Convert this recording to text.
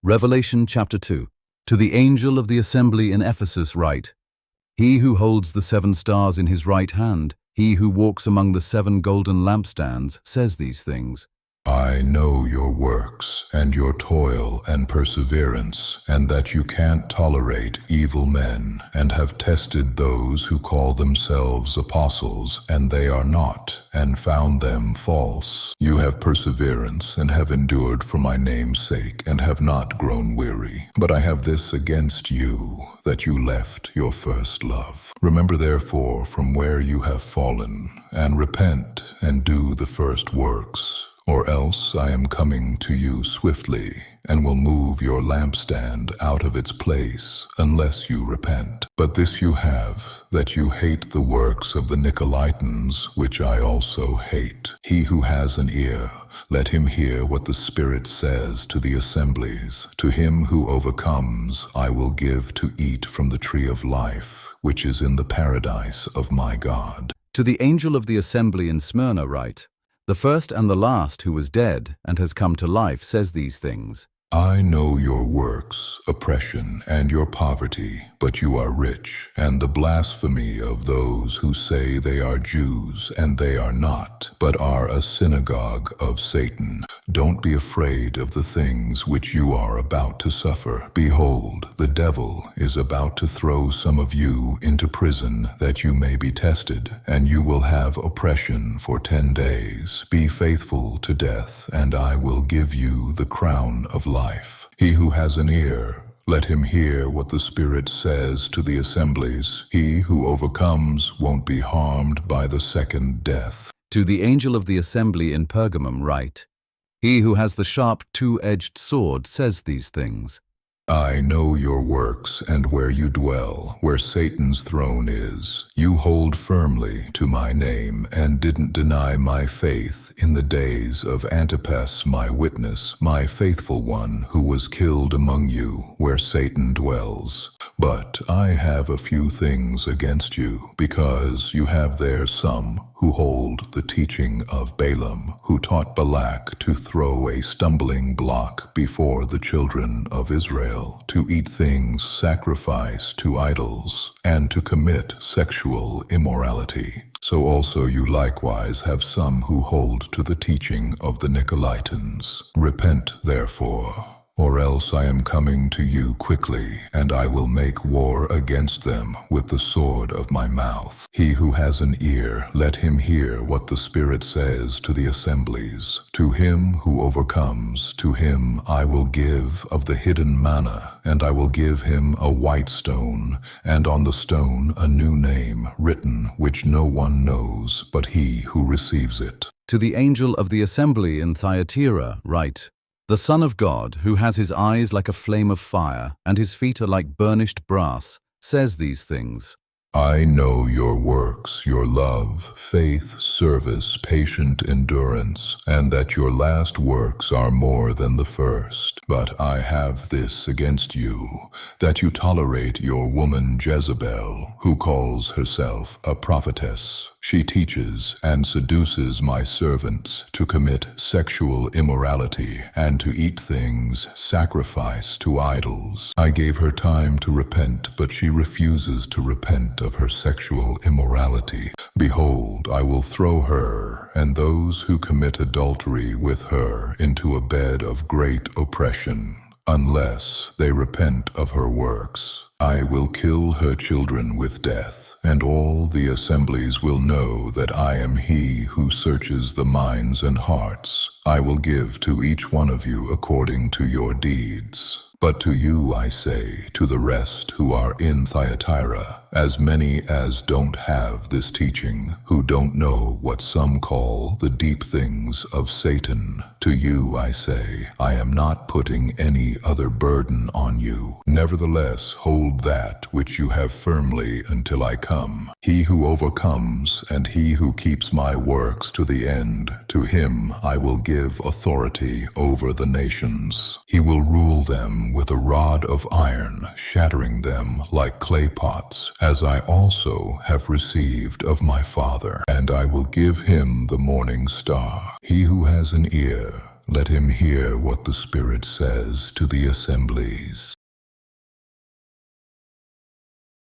Revelation chapter 2. To the angel of the assembly in Ephesus write, He who holds the 7 stars in his right hand, he who walks among the 7 golden lampstands, says these things. I know your works, and your toil and perseverance, and that you can't tolerate evil men, and have tested those who call themselves apostles, and they are not, and found them false. You have perseverance, and have endured for my name's sake, and have not grown weary. But I have this against you, that you left your first love. Remember therefore from where you have fallen, and repent, and do the first works. Or else I am coming to you swiftly, and will move your lampstand out of its place, unless you repent. But this you have, that you hate the works of the Nicolaitans, which I also hate. He who has an ear, let him hear what the Spirit says to the assemblies. To him who overcomes, I will give to eat from the tree of life, which is in the paradise of my God. To the angel of the assembly in Smyrna write, The first and the last who was dead and has come to life says these things. I know your works, oppression, and your poverty, but you are rich, and the blasphemy of those who say they are Jews, and they are not, but are a synagogue of Satan. Don't be afraid of the things which you are about to suffer. Behold, the devil is about to throw some of you into prison, that you may be tested, and you will have oppression for 10 days. Be faithful to death, and I will give you the crown of life. He who has an ear, let him hear what the Spirit says to the assemblies. He who overcomes won't be harmed by the second death. To the angel of the assembly in Pergamum write, He who has the sharp 2-edged sword says these things. I know your works and where you dwell, where Satan's throne is. You hold firmly to my name and didn't deny my faith in the days of Antipas, my witness, my faithful one, who was killed among you, where Satan dwells. But I have a few things against you, because you have there some who hold the teaching of Balaam, who taught Balak to throw a stumbling block before the children of Israel, to eat things sacrificed to idols, and to commit sexual immorality. So also you likewise have some who hold to the teaching of the Nicolaitans. Repent, therefore, or else I am coming to you quickly, and I will make war against them with the sword of my mouth. He who has an ear, let him hear what the Spirit says to the assemblies. To him who overcomes, to him I will give of the hidden manna, and I will give him a white stone, and on the stone a new name written, which no one knows but he who receives it. To the angel of the assembly in Thyatira write, The Son of God, who has his eyes like a flame of fire, and his feet are like burnished brass, says these things. I know your works, your love, faith, service, patient endurance, and that your last works are more than the first. But I have this against you, that you tolerate your woman Jezebel, who calls herself a prophetess. She teaches and seduces my servants to commit sexual immorality and to eat things sacrificed to idols. I gave her time to repent, but she refuses to repent of her sexual immorality. Behold, I will throw her and those who commit adultery with her into a bed of great oppression, unless they repent of her works. I will kill her children with death, and all the assemblies will know that I am he who searches the minds and hearts. I will give to each one of you according to your deeds. But to you I say, to the rest who are in Thyatira, as many as don't have this teaching, who don't know what some call the deep things of Satan, to you I say, I am not putting any other burden on you. Nevertheless, hold that which you have firmly until I come. He who overcomes and he who keeps my works to the end, to him I will give authority over the nations. He will rule them with a rod of iron, shattering them like clay pots, as I also have received of my Father. And I will give him the morning star. He who has an ear, Let him hear what the Spirit says to the assemblies.